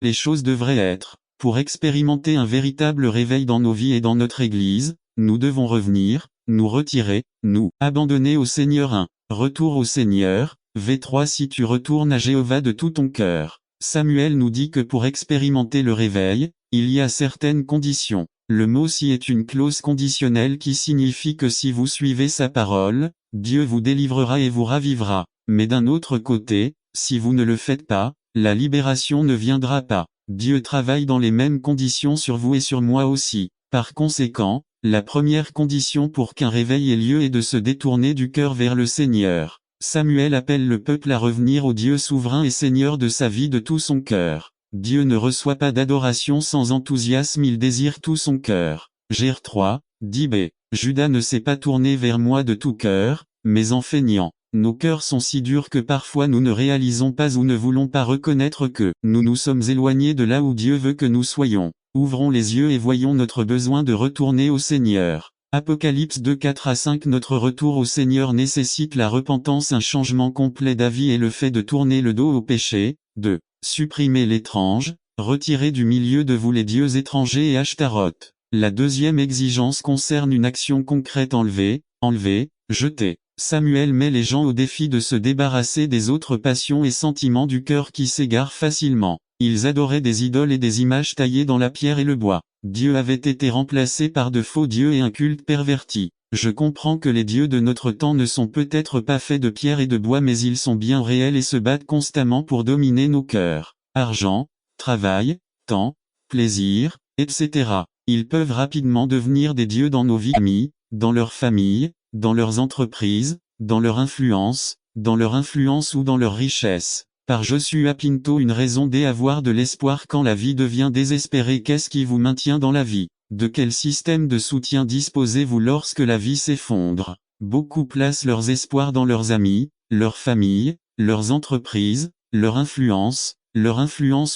Les choses devraient être. Pour expérimenter un véritable réveil dans nos vies et dans notre Église, nous devons revenir, nous retirer, nous abandonner au Seigneur. 1. Retour au Seigneur, V3. Si tu retournes à Jéhovah de tout ton cœur. Samuel nous dit que pour expérimenter le réveil, il y a certaines conditions. Le mot si est une clause conditionnelle qui signifie que si vous suivez sa parole, Dieu vous délivrera et vous ravivra. Mais d'un autre côté, si vous ne le faites pas, la libération ne viendra pas. Dieu travaille dans les mêmes conditions sur vous et sur moi aussi. Par conséquent, la première condition pour qu'un réveil ait lieu est de se détourner du cœur vers le Seigneur. Samuel appelle le peuple à revenir au Dieu souverain et Seigneur de sa vie de tout son cœur. Dieu ne reçoit pas d'adoration sans enthousiasme, il désire tout son cœur. Jer 3, 10b. Judas ne s'est pas tourné vers moi de tout cœur, mais en feignant. Nos cœurs sont si durs que parfois nous ne réalisons pas ou ne voulons pas reconnaître que nous nous sommes éloignés de là où Dieu veut que nous soyons. Ouvrons les yeux et voyons notre besoin de retourner au Seigneur. Apocalypse 2, 4-5. Notre retour au Seigneur nécessite la repentance, un changement complet d'avis et le fait de tourner le dos au péché. 2. Supprimer l'étrange, retirez du milieu de vous les dieux étrangers et Ashtaroth. La deuxième exigence concerne une action concrète: enlever, jeter. Samuel met les gens au défi de se débarrasser des autres passions et sentiments du cœur qui s'égarent facilement. Ils adoraient des idoles et des images taillées dans la pierre et le bois. Dieu avait été remplacé par de faux dieux et un culte perverti. Je comprends que les dieux de notre temps ne sont peut-être pas faits de pierre et de bois, mais ils sont bien réels et se battent constamment pour dominer nos cœurs. Argent, travail, temps, plaisir, etc. Ils peuvent rapidement devenir des dieux dans nos vies, amis, dans leur famille, dans leurs entreprises, dans leur influence ou dans leur richesse. Par Joshua Pinto, une raison d'avoir de l'espoir quand la vie devient désespérée. Qu'est-ce qui vous maintient dans la vie? De quel système de soutien disposez-vous lorsque la vie s'effondre? Beaucoup placent leurs espoirs dans leurs amis, leur famille, leurs entreprises, leur influence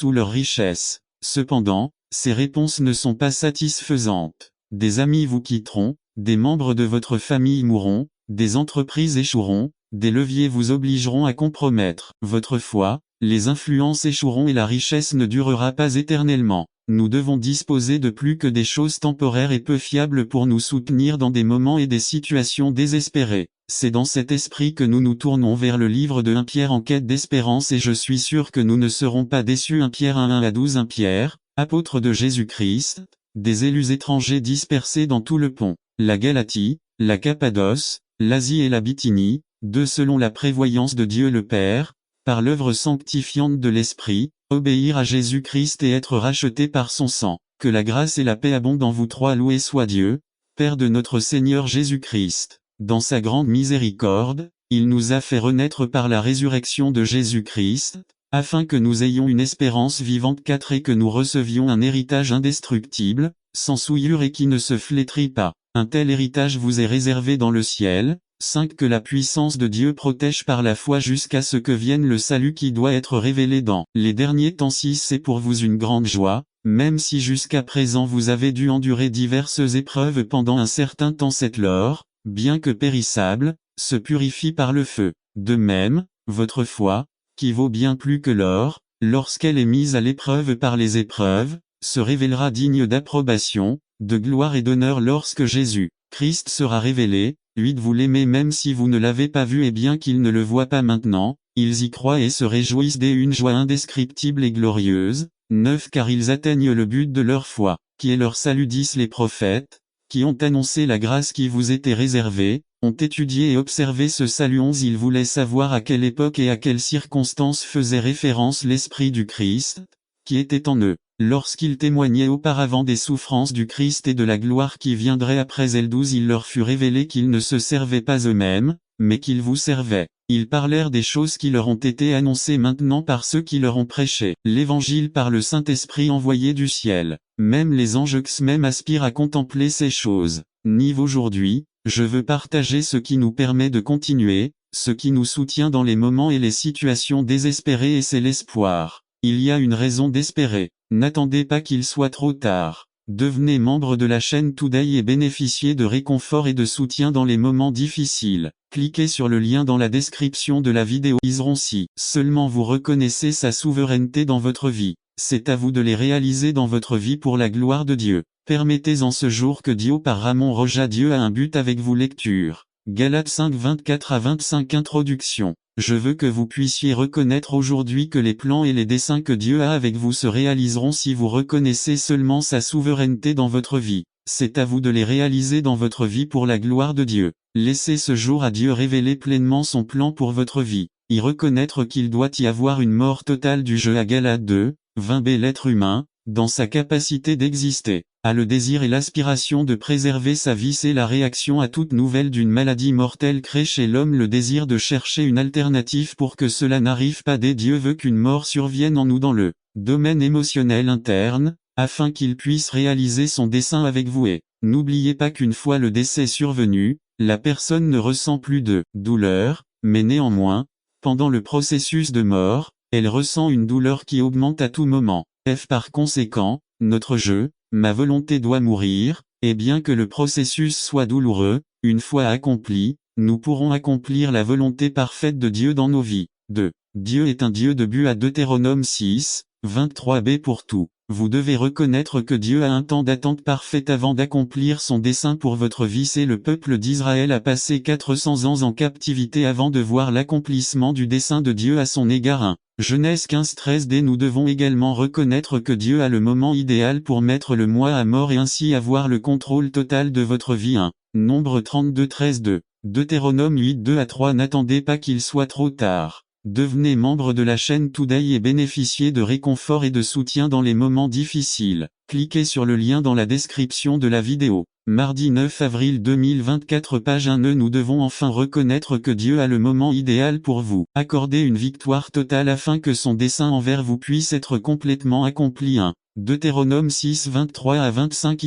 ou leur richesse. Cependant, ces réponses ne sont pas satisfaisantes. Des amis vous quitteront, des membres de votre famille mourront, des entreprises échoueront, des leviers vous obligeront à compromettre votre foi, les influences échoueront et la richesse ne durera pas éternellement. Nous devons disposer de plus que des choses temporaires et peu fiables pour nous soutenir dans des moments et des situations désespérées. C'est dans cet esprit que nous nous tournons vers le livre de 1 Pierre en quête d'espérance, et je suis sûr que nous ne serons pas déçus. 1 Pierre 1-1-12. 1 Pierre, apôtre de Jésus-Christ, des élus étrangers dispersés dans tout le Pont, la Galatie, la Cappadoce, l'Asie et la Bithynie, selon la prévoyance de Dieu le Père, par l'œuvre sanctifiante de l'Esprit, obéir à Jésus-Christ et être racheté par son sang. Que la grâce et la paix abondent en vous trois. Loué soit Dieu, Père de notre Seigneur Jésus-Christ. Dans sa grande miséricorde, il nous a fait renaître par la résurrection de Jésus-Christ, afin que nous ayons une espérance vivante. 4. Et que nous recevions un héritage indestructible, sans souillure et qui ne se flétrit pas. Un tel héritage vous est réservé dans le ciel. 5. Que la puissance de Dieu protège par la foi jusqu'à ce que vienne le salut qui doit être révélé dans les derniers temps. 6. C'est pour vous une grande joie, même si jusqu'à présent vous avez dû endurer diverses épreuves pendant un certain temps. Cette l'or, bien que périssable, se purifie par le feu. De même, votre foi, qui vaut bien plus que l'or, lorsqu'elle est mise à l'épreuve par les épreuves, se révélera digne d'approbation, de gloire et d'honneur lorsque Jésus-Christ sera révélé. 8. Vous l'aimez même si vous ne l'avez pas vu, et bien qu'ils ne le voient pas maintenant, ils y croient et se réjouissent d'une joie indescriptible et glorieuse. 9. Car ils atteignent le but de leur foi, qui est leur salut. 10. Les prophètes, qui ont annoncé la grâce qui vous était réservée, ont étudié et observé ce salut. 11. Ils voulaient savoir à quelle époque et à quelles circonstances faisait référence l'Esprit du Christ, qui était en eux, lorsqu'ils témoignaient auparavant des souffrances du Christ et de la gloire qui viendrait après elles. 12. Il leur fut révélé qu'ils ne se servaient pas eux-mêmes, mais qu'ils vous servaient. Ils parlèrent des choses qui leur ont été annoncées maintenant par ceux qui leur ont prêché l'Évangile par le Saint-Esprit envoyé du ciel. Même les anges même aspirent à contempler ces choses. Nive aujourd'hui, je veux partager ce qui nous permet de continuer, ce qui nous soutient dans les moments et les situations désespérées, et c'est l'espoir. Il y a une raison d'espérer. N'attendez pas qu'il soit trop tard. Devenez membre de la chaîne Today et bénéficiez de réconfort et de soutien dans les moments difficiles. Cliquez sur le lien dans la description de la vidéo. Si seulement vous reconnaissez sa souveraineté dans votre vie, c'est à vous de les réaliser dans votre vie pour la gloire de Dieu. Permettez en ce jour que Dieu par Ramon Roja. Dieu a un but avec vous. Lecture. Galates 5 24 à 25. Introduction. Je veux que vous puissiez reconnaître aujourd'hui que les plans et les desseins que Dieu a avec vous se réaliseront si vous reconnaissez seulement sa souveraineté dans votre vie. C'est à vous de les réaliser dans votre vie pour la gloire de Dieu. Laissez ce jour à Dieu révéler pleinement son plan pour votre vie. Y reconnaître qu'il doit y avoir une mort totale du jeu à Galates 2, 20b. L'être humain, dans sa capacité d'exister, a le désir et l'aspiration de préserver sa vie. C'est la réaction à toute nouvelle d'une maladie mortelle crée chez l'homme le désir de chercher une alternative pour que cela n'arrive pas. Dieu veut qu'une mort survienne en nous dans le domaine émotionnel interne, afin qu'il puisse réaliser son dessein avec vous. Et n'oubliez pas qu'une fois le décès survenu, la personne ne ressent plus de douleur, mais néanmoins, pendant le processus de mort, elle ressent une douleur qui augmente à tout moment. Par conséquent, notre jeu, ma volonté doit mourir, et bien que le processus soit douloureux, une fois accompli, nous pourrons accomplir la volonté parfaite de Dieu dans nos vies. Dieu est un Dieu de but. À Deutéronome 6, 23b. Pour tout, vous devez reconnaître que Dieu a un temps d'attente parfaite avant d'accomplir son dessein pour votre vie. C'est le peuple d'Israël a passé 400 ans en captivité avant de voir l'accomplissement du dessein de Dieu à son égard. Genèse 15-13d. Nous devons également reconnaître que Dieu a le moment idéal pour mettre le moi à mort et ainsi avoir le contrôle total de votre vie. Nombre 32-13-2. Deutéronome 8-2 à 3. N'attendez pas qu'il soit trop tard. Devenez membre de la chaîne Today et bénéficiez de réconfort et de soutien dans les moments difficiles. Cliquez sur le lien dans la description de la vidéo. Mardi 9 avril 2024. Page 1. Nous devons enfin reconnaître que Dieu a le moment idéal pour vous accorder une victoire totale afin que son dessein envers vous puisse être complètement accompli. Deutéronome 6 23 à 25.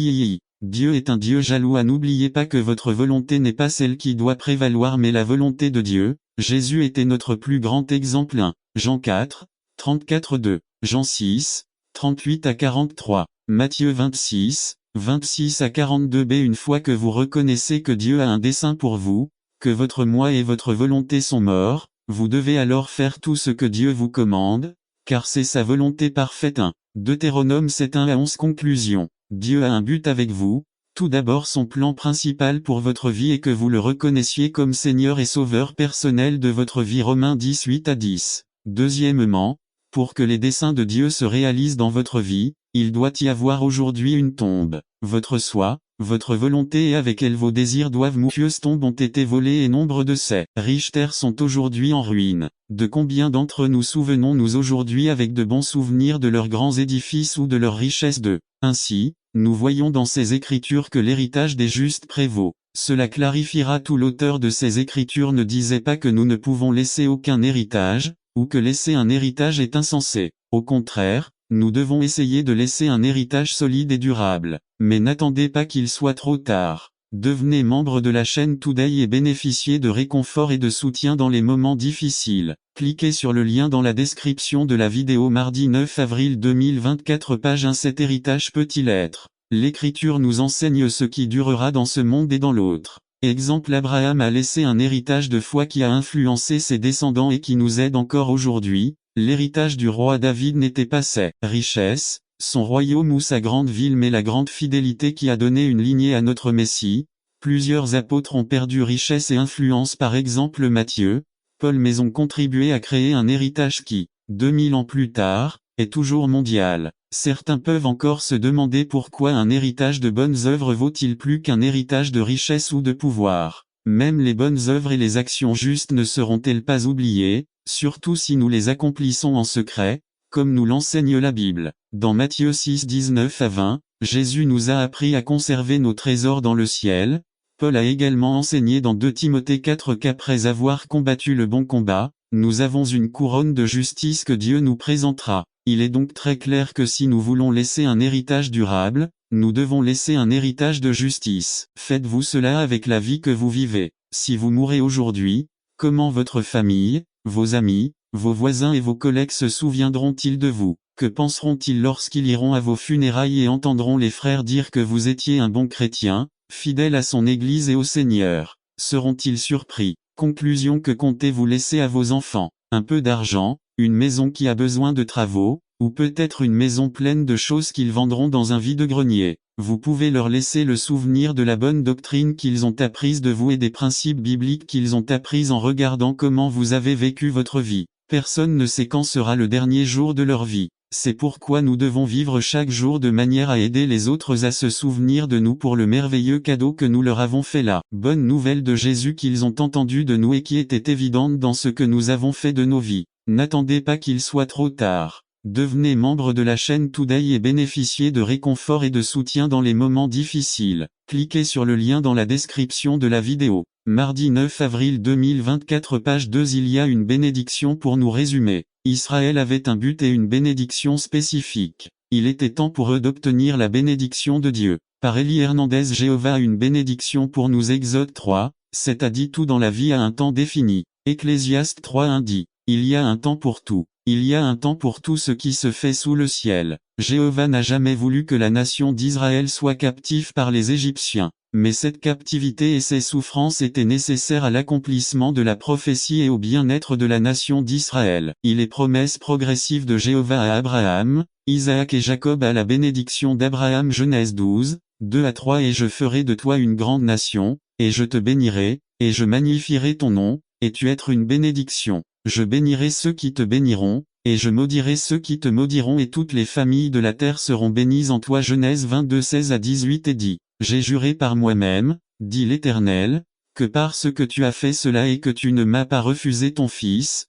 Dieu est un Dieu jaloux. N'oubliez pas que votre volonté n'est pas celle qui doit prévaloir mais la volonté de Dieu. Jésus était notre plus grand exemple. Jean 4, 34-2. Jean 6, 38 à 43. Matthieu 26, 26 à 42b. Une fois que vous reconnaissez que Dieu a un dessein pour vous, que votre moi et votre volonté sont morts, vous devez alors faire tout ce que Dieu vous commande, car c'est sa volonté parfaite. Deutéronome 7 1 à 11. Conclusion. Dieu a un but avec vous. Tout d'abord, son plan principal pour votre vie est que vous le reconnaissiez comme Seigneur et Sauveur personnel de votre vie. Romains 10 8 à 10. Deuxièmement, pour que les desseins de Dieu se réalisent dans votre vie, il doit y avoir aujourd'hui une tombe. Votre soi, votre volonté et avec elle vos désirs doivent mourir. Tombes ont été volées et nombre de ces riches terres sont aujourd'hui en ruine. De combien d'entre nous souvenons-nous aujourd'hui avec de bons souvenirs de leurs grands édifices ou de leurs richesses? Ainsi, nous voyons dans ces écritures que l'héritage des justes prévaut. Cela clarifiera tout. L'auteur de ces écritures ne disait pas que nous ne pouvons laisser aucun héritage, ou que laisser un héritage est insensé. Au contraire, nous devons essayer de laisser un héritage solide et durable. Mais n'attendez pas qu'il soit trop tard. Devenez membre de la chaîne Today et bénéficiez de réconfort et de soutien dans les moments difficiles. Cliquez sur le lien dans la description de la vidéo. Mardi 9 avril 2024. Page 1. Cet héritage peut-il être? L'Écriture nous enseigne ce qui durera dans ce monde et dans l'autre. Exemple: Abraham a laissé un héritage de foi qui a influencé ses descendants et qui nous aide encore aujourd'hui. L'héritage du roi David n'était pas ses richesses, son royaume ou sa grande ville mais la grande fidélité qui a donné une lignée à notre Messie. Plusieurs apôtres ont perdu richesse et influence, par exemple Matthieu, Paul, mais ont contribué à créer un héritage qui, 2000 ans plus tard, est toujours mondial. Certains peuvent encore se demander pourquoi un héritage de bonnes œuvres vaut-il plus qu'un héritage de richesse ou de pouvoir. Même les bonnes œuvres et les actions justes ne seront-elles pas oubliées, surtout si nous les accomplissons en secret, comme nous l'enseigne la Bible. Dans Matthieu 6 19 à 20, Jésus nous a appris à conserver nos trésors dans le ciel. Paul a également enseigné dans 2 Timothée 4 qu'après avoir combattu le bon combat, nous avons une couronne de justice que Dieu nous présentera. Il est donc très clair que si nous voulons laisser un héritage durable, nous devons laisser un héritage de justice. Faites-vous cela avec la vie que vous vivez. Si vous mourrez aujourd'hui, comment votre famille, vos amis, vos voisins et vos collègues se souviendront-ils de vous? Que penseront-ils lorsqu'ils iront à vos funérailles et entendront les frères dire que vous étiez un bon chrétien, fidèle à son Église et au Seigneur? Seront-ils surpris? Conclusion: que comptez-vous laisser à vos enfants? Un peu d'argent, une maison qui a besoin de travaux, ou peut-être une maison pleine de choses qu'ils vendront dans un vide-grenier. Vous pouvez leur laisser le souvenir de la bonne doctrine qu'ils ont apprise de vous et des principes bibliques qu'ils ont appris en regardant comment vous avez vécu votre vie. Personne ne sait quand sera le dernier jour de leur vie. C'est pourquoi nous devons vivre chaque jour de manière à aider les autres à se souvenir de nous pour le merveilleux cadeau que nous leur avons fait, la bonne nouvelle de Jésus qu'ils ont entendu de nous et qui était évidente dans ce que nous avons fait de nos vies. N'attendez pas qu'il soit trop tard. Devenez membre de la chaîne Today et bénéficiez de réconfort et de soutien dans les moments difficiles. Cliquez sur le lien dans la description de la vidéo. Mardi 9 avril 2024, page 2. Il y a une bénédiction pour nous résumer. Israël avait un but et une bénédiction spécifique. Il était temps pour eux d'obtenir la bénédiction de Dieu. Par Elie Hernandez. Jéhovah a une bénédiction pour nous. Exode 3, 7 a dit: tout dans la vie a un temps défini. Ecclésiaste 3:1 dit: il y a un temps pour tout. Il y a un temps pour tout ce qui se fait sous le ciel. Jéhovah n'a jamais voulu que la nation d'Israël soit captive par les Égyptiens. Mais cette captivité et ces souffrances étaient nécessaires à l'accomplissement de la prophétie et au bien-être de la nation d'Israël. Il est promesse progressive de Jéhovah à Abraham, Isaac et Jacob à la bénédiction d'Abraham. Genèse 12, 2-3. Et je ferai de toi une grande nation, et je te bénirai, et je magnifierai ton nom, et tu être une bénédiction. Je bénirai ceux qui te béniront, et je maudirai ceux qui te maudiront, et toutes les familles de la terre seront bénies en toi. Genèse 22, 16-18. Et dit: j'ai juré par moi-même, dit l'Éternel, que parce que tu as fait cela et que tu ne m'as pas refusé ton fils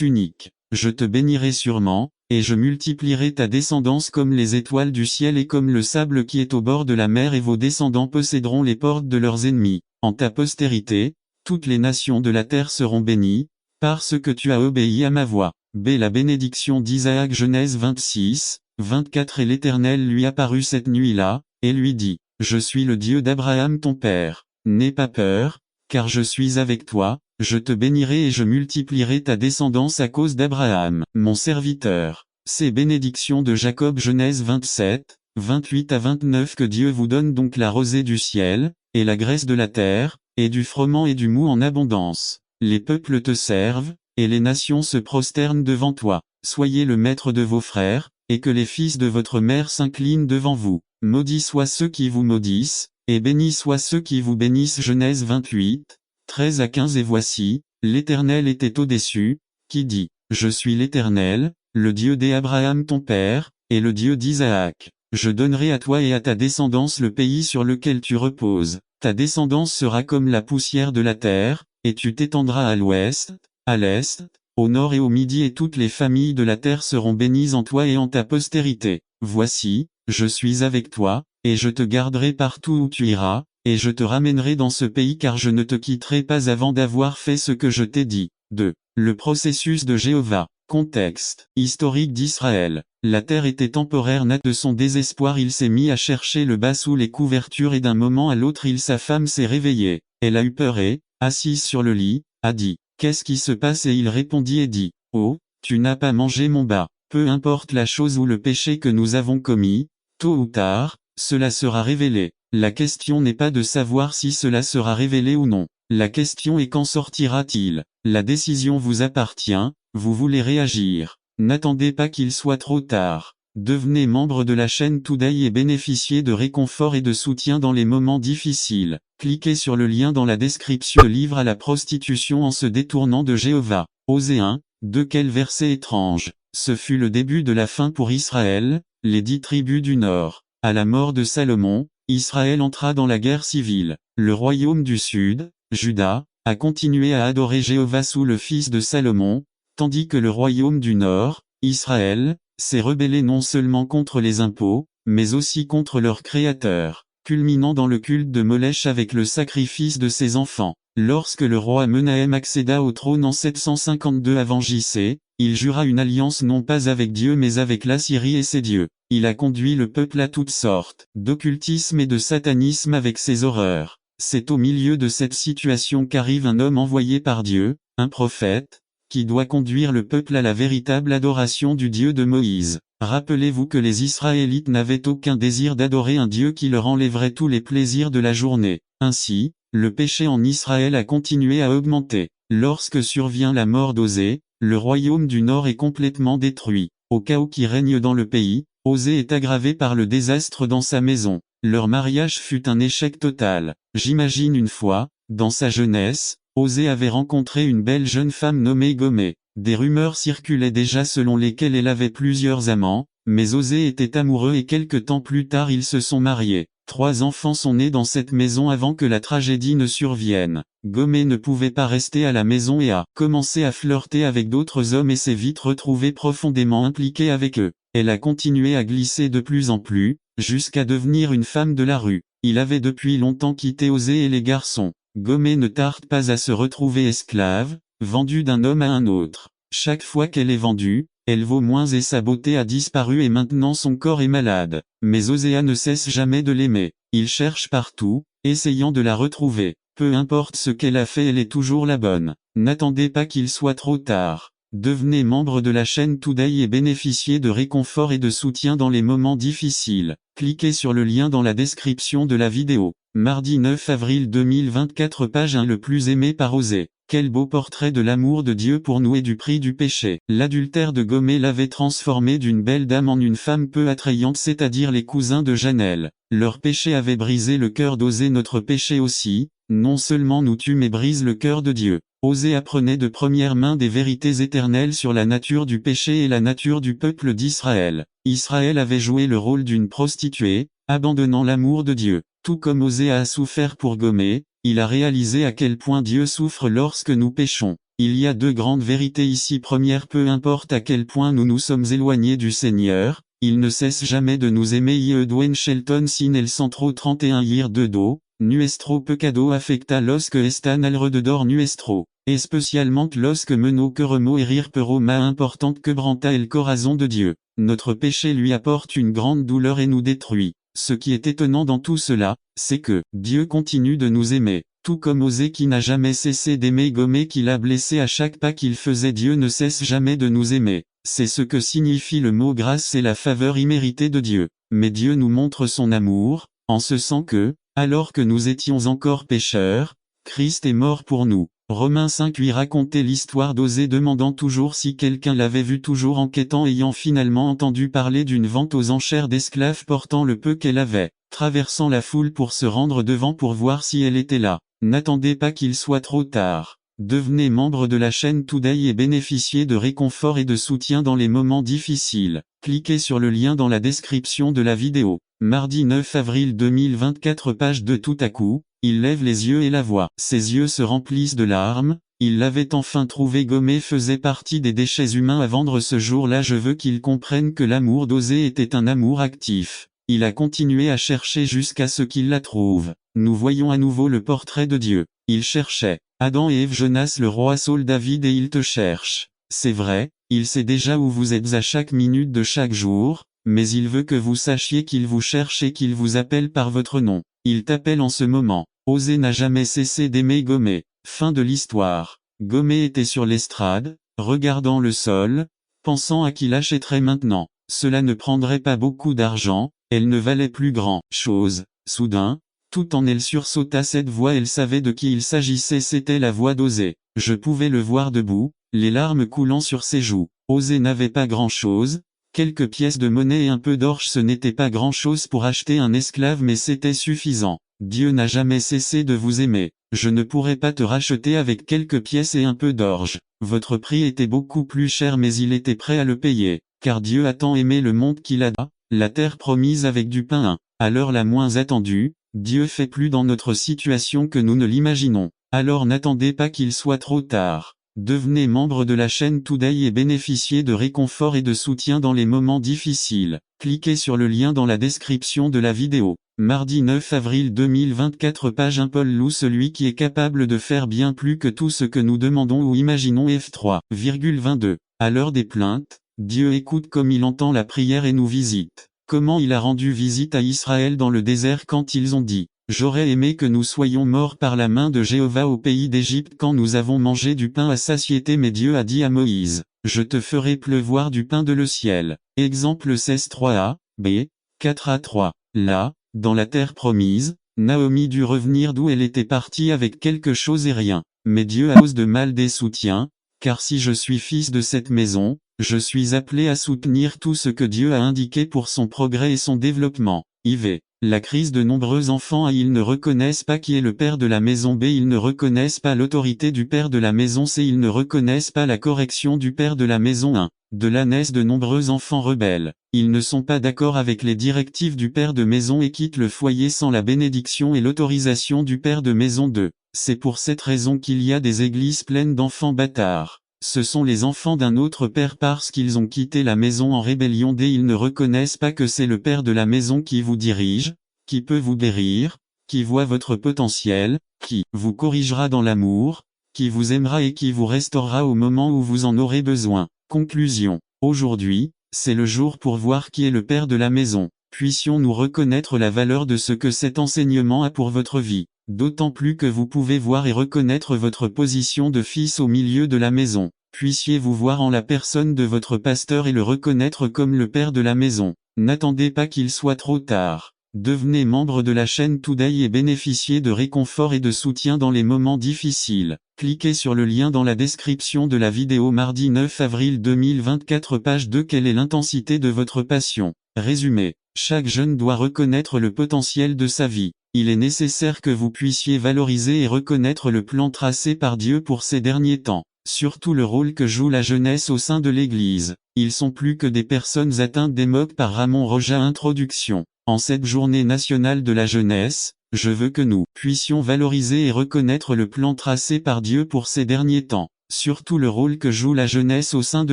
unique, je te bénirai sûrement, et je multiplierai ta descendance comme les étoiles du ciel et comme le sable qui est au bord de la mer, et vos descendants posséderont les portes de leurs ennemis. En ta postérité, toutes les nations de la terre seront bénies, parce que tu as obéi à ma voix. B. La bénédiction d'Isaac. Genèse 26, 24. Et l'Éternel lui apparut cette nuit-là, et lui dit: je suis le Dieu d'Abraham ton père. N'aie pas peur, car je suis avec toi, je te bénirai et je multiplierai ta descendance à cause d'Abraham, mon serviteur. Ces bénédictions de Jacob. Genèse 27, 28-29. Que Dieu vous donne donc la rosée du ciel, et la graisse de la terre, et du froment et du mou en abondance. Les peuples te servent, et les nations se prosternent devant toi. Soyez le maître de vos frères, et que les fils de votre mère s'inclinent devant vous. Maudits soient ceux qui vous maudissent, et bénis soient ceux qui vous bénissent. Genèse 28, 13-15. Et voici, l'Éternel était au-dessus, qui dit: je suis l'Éternel, le Dieu d'Abraham ton père, et le Dieu d'Isaac. Je donnerai à toi et à ta descendance le pays sur lequel tu reposes. Ta descendance sera comme la poussière de la terre, et tu t'étendras à l'ouest, à l'est, au nord et au midi, et toutes les familles de la terre seront bénies en toi et en ta postérité. Voici, je suis avec toi, et je te garderai partout où tu iras, et je te ramènerai dans ce pays, car je ne te quitterai pas avant d'avoir fait ce que je t'ai dit. 2. Le processus de Jéhovah. Contexte historique d'Israël. La terre était temporaire. Nat de son désespoir, il s'est mis à chercher le bas sous les couvertures, et d'un moment à l'autre sa femme s'est réveillée. Elle a eu peur et, assise sur le lit, a dit: qu'est-ce qui se passe? Et il répondit et dit: oh, tu n'as pas mangé mon bas. Peu importe la chose ou le péché que nous avons commis, tôt ou tard, cela sera révélé. La question n'est pas de savoir si cela sera révélé ou non. La question est: quand sortira-t-il? La décision vous appartient, vous voulez réagir. N'attendez pas qu'il soit trop tard. Devenez membre de la chaîne Today et bénéficiez de réconfort et de soutien dans les moments difficiles. Cliquez sur le lien dans la description. Le livre à la prostitution en se détournant de Jéhovah. Osée 1, de quel verset étrange. Ce fut le début de la fin pour Israël, les 10 tribus du Nord. À la mort de Salomon, Israël entra dans la guerre civile. Le royaume du Sud, Juda, a continué à adorer Jéhovah sous le fils de Salomon, tandis que le royaume du Nord, Israël, s'est rebellé non seulement contre les impôts, mais aussi contre leur créateur, culminant dans le culte de Molech avec le sacrifice de ses enfants. Lorsque le roi Menahem accéda au trône en 752 avant JC, il jura une alliance non pas avec Dieu mais avec l'Assyrie et ses dieux. Il a conduit le peuple à toutes sortes d'occultisme et de satanisme avec ses horreurs. C'est au milieu de cette situation qu'arrive un homme envoyé par Dieu, un prophète, qui doit conduire le peuple à la véritable adoration du Dieu de Moïse. Rappelez-vous que les Israélites n'avaient aucun désir d'adorer un Dieu qui leur enlèverait tous les plaisirs de la journée. Ainsi, le péché en Israël a continué à augmenter. Lorsque survient la mort d'Osée, le royaume du Nord est complètement détruit. Au chaos qui règne dans le pays, Osée est aggravé par le désastre dans sa maison. Leur mariage fut un échec total. J'imagine une fois, dans sa jeunesse, Osée avait rencontré une belle jeune femme nommée Gomé. Des rumeurs circulaient déjà selon lesquelles elle avait plusieurs amants, mais Osée était amoureux et quelque temps plus tard ils se sont mariés. 3 enfants sont nés dans cette maison avant que la tragédie ne survienne. Gomé ne pouvait pas rester à la maison et a commencé à flirter avec d'autres hommes et s'est vite retrouvée profondément impliquée avec eux. Elle a continué à glisser de plus en plus, jusqu'à devenir une femme de la rue. Il avait depuis longtemps quitté Osée et les garçons. Gomé ne tarde pas à se retrouver esclave, vendue d'un homme à un autre. Chaque fois qu'elle est vendue, elle vaut moins et sa beauté a disparu et maintenant son corps est malade. Mais Osée ne cesse jamais de l'aimer. Il cherche partout, essayant de la retrouver. Peu importe ce qu'elle a fait, elle est toujours la bonne. N'attendez pas qu'il soit trop tard. Devenez membre de la chaîne Today et bénéficiez de réconfort et de soutien dans les moments difficiles. Cliquez sur le lien dans la description de la vidéo. Mardi 9 avril 2024 page 1 le plus aimé par Osée. Quel beau portrait de l'amour de Dieu pour nous et du prix du péché. L'adultère de Gomé l'avait transformée d'une belle dame en une femme peu attrayante, c'est-à-dire les cousins de Janel. Leur péché avait brisé le cœur d'Osée, notre péché aussi, non seulement nous tue mais brise le cœur de Dieu. Osée apprenait de première main des vérités éternelles sur la nature du péché et la nature du peuple d'Israël. Israël avait joué le rôle d'une prostituée, abandonnant l'amour de Dieu. Tout comme Osée a souffert pour Gomé, il a réalisé à quel point Dieu souffre lorsque nous péchons. Il y a 2 grandes vérités ici. Première, peu importe à quel point nous nous sommes éloignés du Seigneur, il ne cesse jamais de nous aimer. Dwayne Shelton sin el centro 31 year de do, nuestro pecado afecta los que están alrededor nuestro, especialmente los que menos queremos herir pero más importante que branta el corazón de Dieu. Notre péché lui apporte une grande douleur et nous détruit. Ce qui est étonnant dans tout cela, c'est que Dieu continue de nous aimer. Tout comme Osée qui n'a jamais cessé d'aimer Gomé qui l'a blessé à chaque pas qu'il faisait, Dieu ne cesse jamais de nous aimer. C'est ce que signifie le mot grâce, c'est la faveur imméritée de Dieu. Mais Dieu nous montre son amour, en ce sens que, alors que nous étions encore pécheurs, Christ est mort pour nous. Romains 5:8 racontait l'histoire d'Osée demandant toujours si quelqu'un l'avait vu, toujours enquêtant, ayant finalement entendu parler d'une vente aux enchères d'esclaves portant le peu qu'elle avait, traversant la foule pour se rendre devant pour voir si elle était là. N'attendez pas qu'il soit trop tard. Devenez membre de la chaîne Today et bénéficiez de réconfort et de soutien dans les moments difficiles. Cliquez sur le lien dans la description de la vidéo. Mardi 9 avril 2024 page 2. Tout à coup, il lève les yeux et la voit. Ses yeux se remplissent de larmes. Il l'avait enfin trouvé. Gomé faisait partie des déchets humains à vendre ce jour-là. Je veux qu'il comprenne que l'amour d'Osée était un amour actif. Il a continué à chercher jusqu'à ce qu'il la trouve. Nous voyons à nouveau le portrait de Dieu. Il cherchait Adam et Ève, Jonas, le roi Saul, David, et il te cherche. C'est vrai, il sait déjà où vous êtes à chaque minute de chaque jour, mais il veut que vous sachiez qu'il vous cherche et qu'il vous appelle par votre nom. Il t'appelle en ce moment. Osée n'a jamais cessé d'aimer Gomé. Fin de l'histoire. Gomé était sur l'estrade, regardant le sol, pensant à qui l'achèterait maintenant. Cela ne prendrait pas beaucoup d'argent, elle ne valait plus grand-chose. Soudain, tout en elle sursauta cette voix, elle savait de qui il s'agissait, c'était la voix d'Osée. Je pouvais le voir debout, les larmes coulant sur ses joues. Osée n'avait pas grand-chose, quelques pièces de monnaie et un peu d'orge, ce n'était pas grand-chose pour acheter un esclave, mais c'était suffisant. Dieu n'a jamais cessé de vous aimer. Je ne pourrais pas te racheter avec quelques pièces et un peu d'orge. Votre prix était beaucoup plus cher, mais il était prêt à le payer, car Dieu a tant aimé le monde qu'il a donné la terre promise avec du pain. À l'heure la moins attendue, Dieu fait plus dans notre situation que nous ne l'imaginons. Alors n'attendez pas qu'il soit trop tard. Devenez membre de la chaîne Today et bénéficiez de réconfort et de soutien dans les moments difficiles. Cliquez sur le lien dans la description de la vidéo. Mardi 9 avril 2024 page 1 Paul loue celui qui est capable de faire bien plus que tout ce que nous demandons ou imaginons. F3,22. À l'heure des plaintes, Dieu écoute comme il entend la prière et nous visite. Comment il a rendu visite à Israël dans le désert quand ils ont dit J'aurais aimé que nous soyons morts par la main de Jéhovah au pays d'Égypte quand nous avons mangé du pain à satiété, mais Dieu a dit à Moïse, je te ferai pleuvoir du pain de le ciel. Exemple 16 3a, b, 4a 3. Là, dans la terre promise, Naomi dut revenir d'où elle était partie avec quelque chose et rien. Mais Dieu a cause de mal des soutiens, car si je suis fils de cette maison, je suis appelé à soutenir tout ce que Dieu a indiqué pour son progrès et son développement. IV. La crise de nombreux enfants A. Ils ne reconnaissent pas qui est le père de la maison. B. Ils ne reconnaissent pas l'autorité du père de la maison. C. Ils ne reconnaissent pas la correction du père de la maison. 1. De là naissent de nombreux enfants rebelles. Ils ne sont pas d'accord avec les directives du père de maison et quittent le foyer sans la bénédiction et l'autorisation du père de maison. 2. C'est pour cette raison qu'il y a des églises pleines d'enfants bâtards. Ce sont les enfants d'un autre père parce qu'ils ont quitté la maison en rébellion. D. Ils ne reconnaissent pas que c'est le père de la maison qui vous dirige, qui peut vous guérir, qui voit votre potentiel, qui vous corrigera dans l'amour, qui vous aimera et qui vous restaurera au moment où vous en aurez besoin. Conclusion. Aujourd'hui, c'est le jour pour voir qui est le père de la maison. Puissions-nous reconnaître la valeur de ce que cet enseignement a pour votre vie. D'autant plus que vous pouvez voir et reconnaître votre position de fils au milieu de la maison. Puissiez-vous voir en la personne de votre pasteur et le reconnaître comme le père de la maison. N'attendez pas qu'il soit trop tard. Devenez membre de la chaîne Today et bénéficiez de réconfort et de soutien dans les moments difficiles. Cliquez sur le lien dans la description de la vidéo. Mardi 9 avril 2024, page 2. Quelle est l'intensité de votre passion? Résumé. Chaque jeune doit reconnaître le potentiel de sa vie. Il est nécessaire que vous puissiez valoriser et reconnaître le plan tracé par Dieu pour ces derniers temps. Surtout le rôle que joue la jeunesse au sein de l'Église. Ils sont plus que des personnes atteintes d'émoque par Ramon Roja. Introduction. En cette journée nationale de la jeunesse, je veux que nous puissions valoriser et reconnaître le plan tracé par Dieu pour ces derniers temps. Surtout le rôle que joue la jeunesse au sein de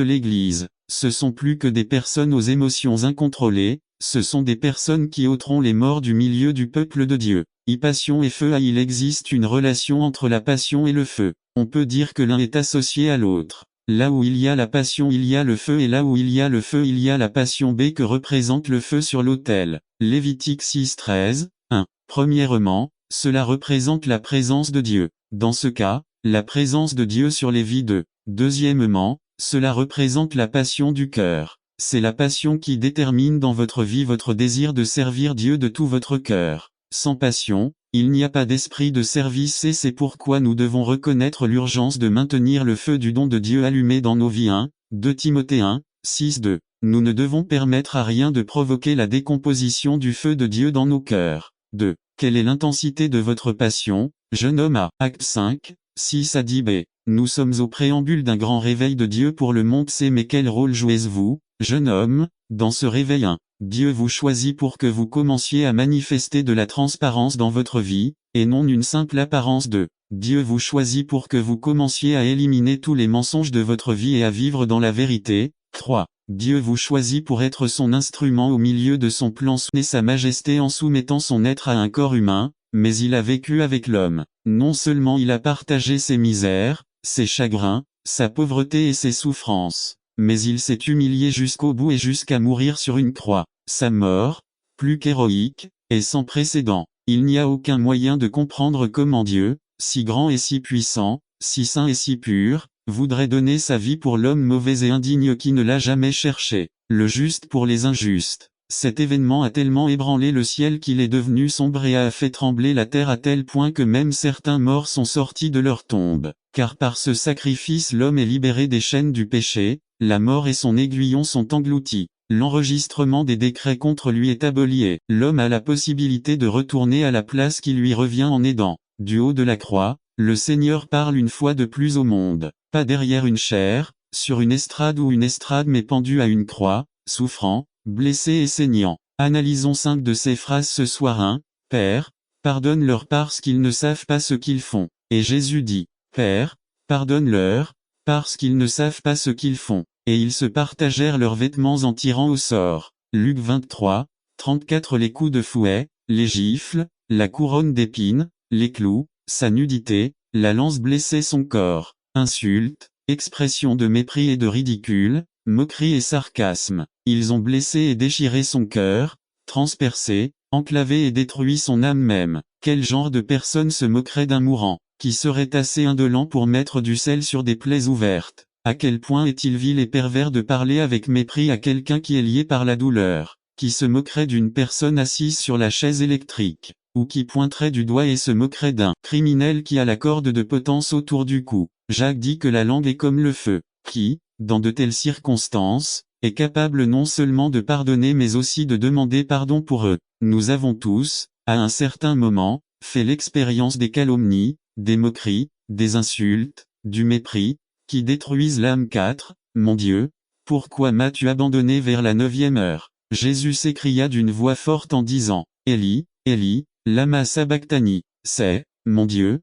l'Église. Ce sont plus que des personnes aux émotions incontrôlées, ce sont des personnes qui ôteront les morts du milieu du peuple de Dieu. Passion et feu. Il existe une relation entre la passion et le feu. On peut dire que l'un est associé à l'autre. Là où il y a la passion il y a le feu et là où il y a le feu il y a la passion. B. Que représente le feu sur l'autel? Lévitique 6:13, 1. Premièrement, cela représente la présence de Dieu. Dans ce cas, la présence de Dieu sur les vies. 2. Deuxièmement, cela représente la passion du cœur. C'est la passion qui détermine dans votre vie votre désir de servir Dieu de tout votre cœur. Sans passion, il n'y a pas d'esprit de service et c'est pourquoi nous devons reconnaître l'urgence de maintenir le feu du don de Dieu allumé dans nos vies. 1. 2 Timothée 1, 6, 2. Nous ne devons permettre à rien de provoquer la décomposition du feu de Dieu dans nos cœurs. 2. Quelle est l'intensité de votre passion, jeune homme? A. Acte 5, 6 à 10 b. Nous sommes au préambule d'un grand réveil de Dieu pour le monde C. Mais quel rôle jouez-vous, jeune homme, dans ce réveil? 1. Dieu vous choisit pour que vous commenciez à manifester de la transparence dans votre vie, et non une simple apparence. 2. Dieu vous choisit pour que vous commenciez à éliminer tous les mensonges de votre vie et à vivre dans la vérité. 3. Dieu vous choisit pour être son instrument au milieu de son plan et sa majesté en soumettant son être à un corps humain, mais il a vécu avec l'homme. Non seulement il a partagé ses misères, ses chagrins, sa pauvreté et ses souffrances, mais il s'est humilié jusqu'au bout et jusqu'à mourir sur une croix. Sa mort, plus qu'héroïque, est sans précédent. Il n'y a aucun moyen de comprendre comment Dieu, si grand et si puissant, si saint et si pur, voudrait donner sa vie pour l'homme mauvais et indigne qui ne l'a jamais cherché, le juste pour les injustes. Cet événement a tellement ébranlé le ciel qu'il est devenu sombre et a fait trembler la terre à tel point que même certains morts sont sortis de leur tombe. Car par ce sacrifice l'homme est libéré des chaînes du péché, la mort et son aiguillon sont engloutis. L'enregistrement des décrets contre lui est aboli et l'homme a la possibilité de retourner à la place qui lui revient en aidant. Du haut de la croix, le Seigneur parle une fois de plus au monde, pas derrière une chaire, sur une estrade ou une estrade mais pendu à une croix, souffrant, blessé et saignant. Analysons 5 de ces phrases ce soir. 1. Père, pardonne-leur parce qu'ils ne savent pas ce qu'ils font. Et Jésus dit, Père, pardonne-leur, parce qu'ils ne savent pas ce qu'ils font. Et ils se partagèrent leurs vêtements en tirant au sort. Luc 23, 34. Les coups de fouet, les gifles, la couronne d'épines, les clous, sa nudité, la lance blessait son corps. Insultes, expressions de mépris et de ridicule, moquerie et sarcasme. Ils ont blessé et déchiré son cœur, transpercé, enclavé et détruit son âme même. Quel genre de personne se moquerait d'un mourant, qui serait assez indolent pour mettre du sel sur des plaies ouvertes? À quel point est-il vil et pervers de parler avec mépris à quelqu'un qui est lié par la douleur, qui se moquerait d'une personne assise sur la chaise électrique, ou qui pointerait du doigt et se moquerait d'un criminel qui a la corde de potence autour du cou. Jacques dit que la langue est comme le feu, qui, dans de telles circonstances, est capable non seulement de pardonner mais aussi de demander pardon pour eux. Nous avons tous, à un certain moment, fait l'expérience des calomnies, des moqueries, des insultes, du mépris, qui détruisent l'âme. 4. Mon Dieu, pourquoi m'as-tu abandonné vers la 9e heure? Jésus s'écria d'une voix forte en disant, Élie, Élie, lama sabachthani. C'est, mon Dieu,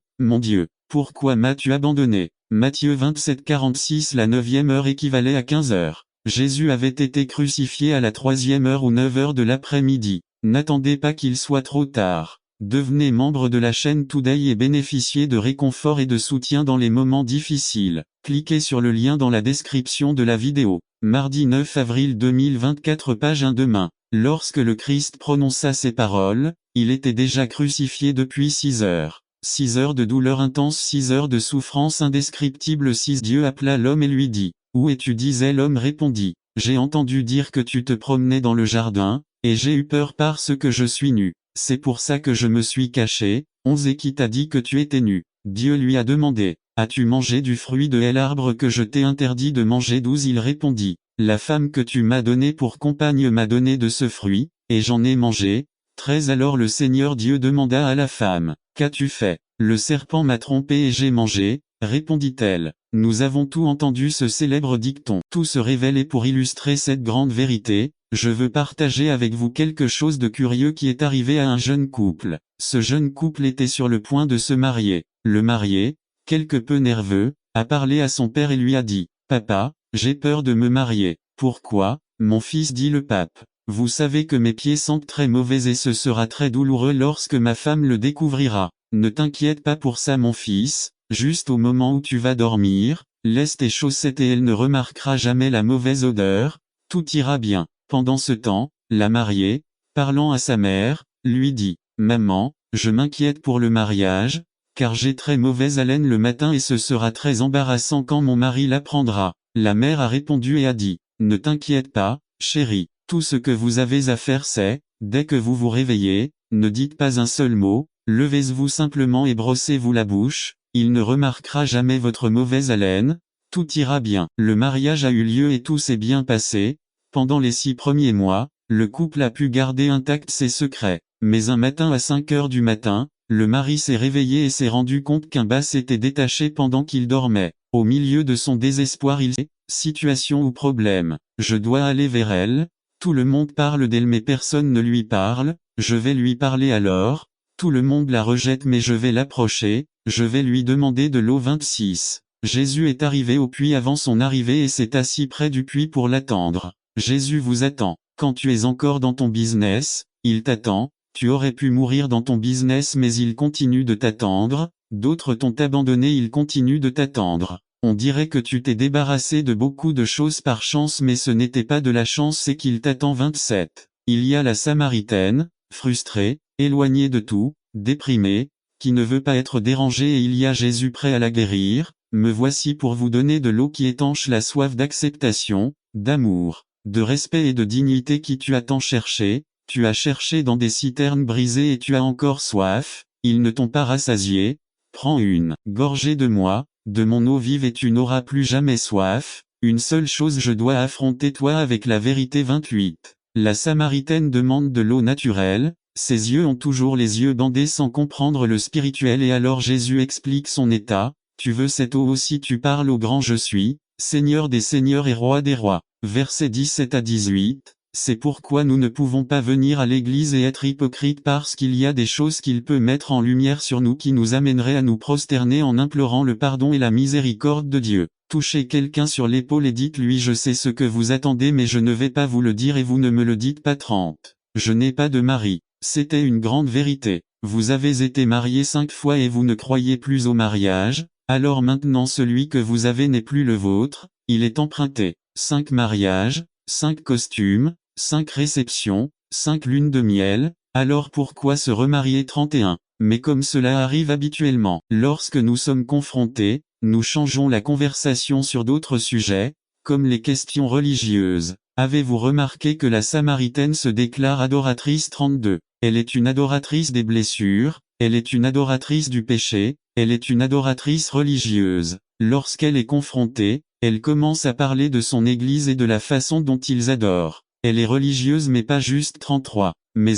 pourquoi m'as-tu abandonné? Matthieu 27:46. La 9e heure équivalait à 15 heures. Jésus avait été crucifié à la 3e heure ou 9 heures de l'après-midi. N'attendez pas qu'il soit trop tard. Devenez membre de la chaîne Today et bénéficiez de réconfort et de soutien dans les moments difficiles. Cliquez sur le lien dans la description de la vidéo. Mardi 9 avril 2024, page 1. Demain. Lorsque le Christ prononça ces paroles, il était déjà crucifié depuis 6 heures. 6 heures de douleur intense, 6 heures de souffrance indescriptible. 6. Dieu appela l'homme et lui dit, « Où es-tu » disait l'homme répondit, « J'ai entendu dire que tu te promenais dans le jardin, et j'ai eu peur parce que je suis nu. C'est pour ça que je me suis caché. 11. Et qui t'a dit que tu étais nu? Dieu lui a demandé, as-tu mangé du fruit de l'arbre que je t'ai interdit de manger? 12. Il répondit, la femme que tu m'as donnée pour compagne m'a donné de ce fruit, et j'en ai mangé. 13. Alors le Seigneur Dieu demanda à la femme, qu'as-tu fait? Le serpent m'a trompé et j'ai mangé, répondit-elle. Nous avons tout entendu ce célèbre dicton. Tout se révèle et pour illustrer cette grande vérité, je veux partager avec vous quelque chose de curieux qui est arrivé à un jeune couple. Ce jeune couple était sur le point de se marier. Le marié, quelque peu nerveux, a parlé à son père et lui a dit, « Papa, j'ai peur de me marier. » « Pourquoi, mon fils ?» dit le pape. « Vous savez que mes pieds sentent très mauvais et ce sera très douloureux lorsque ma femme le découvrira. Ne t'inquiète pas pour ça mon fils, juste au moment où tu vas dormir, laisse tes chaussettes et elle ne remarquera jamais la mauvaise odeur, tout ira bien. » Pendant ce temps, la mariée, parlant à sa mère, lui dit, « Maman, je m'inquiète pour le mariage, car j'ai très mauvaise haleine le matin et ce sera très embarrassant quand mon mari l'apprendra. » La mère a répondu et a dit, « Ne t'inquiète pas, chérie, tout ce que vous avez à faire c'est, dès que vous vous réveillez, ne dites pas un seul mot, levez-vous simplement et brossez-vous la bouche, il ne remarquera jamais votre mauvaise haleine, tout ira bien. » Le mariage a eu lieu et tout s'est bien passé. Pendant les 6 premiers mois, le couple a pu garder intact ses secrets. Mais un matin à 5 heures du matin, le mari s'est réveillé et s'est rendu compte qu'un bas s'était détaché pendant qu'il dormait. Au milieu de son désespoir il s'est dit, situation ou problème, je dois aller vers elle, tout le monde parle d'elle mais personne ne lui parle, je vais lui parler alors, tout le monde la rejette mais je vais l'approcher, je vais lui demander de l'eau. 26. Jésus est arrivé au puits avant son arrivée et s'est assis près du puits pour l'attendre. Jésus vous attend. Quand tu es encore dans ton business, il t'attend. Tu aurais pu mourir dans ton business mais il continue de t'attendre. D'autres t'ont abandonné, il continue de t'attendre. On dirait que tu t'es débarrassé de beaucoup de choses par chance mais ce n'était pas de la chance, c'est qu'il t'attend. 27. Il y a la Samaritaine, frustrée, éloignée de tout, déprimée, qui ne veut pas être dérangée et il y a Jésus prêt à la guérir. Me voici pour vous donner de l'eau qui étanche la soif d'acceptation, d'amour, de respect et de dignité qui tu as tant cherché. Tu as cherché dans des citernes brisées et tu as encore soif, ils ne t'ont pas rassasié. Prends une gorgée de moi, de mon eau vive et tu n'auras plus jamais soif. Une seule chose je dois affronter toi avec la vérité. 28. La Samaritaine demande de l'eau naturelle, ses yeux ont toujours les yeux bandés sans comprendre le spirituel et alors Jésus explique son état, tu veux cette eau aussi, tu parles au grand je suis, Seigneur des seigneurs et roi des rois. Versets 17 à 18. C'est pourquoi nous ne pouvons pas venir à l'église et être hypocrites parce qu'il y a des choses qu'il peut mettre en lumière sur nous qui nous amèneraient à nous prosterner en implorant le pardon et la miséricorde de Dieu. Touchez quelqu'un sur l'épaule et dites-lui je sais ce que vous attendez mais je ne vais pas vous le dire et vous ne me le dites pas. 30. Je n'ai pas de mari. C'était une grande vérité. Vous avez été marié 5 fois et vous ne croyez plus au mariage, alors maintenant celui que vous avez n'est plus le vôtre, il est emprunté. 5 mariages, 5 costumes, 5 réceptions, 5 lunes de miel, Alors pourquoi se remarier 31? Mais comme cela arrive habituellement, lorsque nous sommes confrontés, nous changeons la conversation sur d'autres sujets, comme les questions religieuses. Avez-vous remarqué que la Samaritaine se déclare adoratrice 32? Elle est une adoratrice des blessures, elle est une adoratrice du péché, elle est une adoratrice religieuse. Lorsqu'elle est confrontée, elle commence à parler de son Église et de la façon dont ils adorent. Elle est religieuse mais pas juste 33. Mais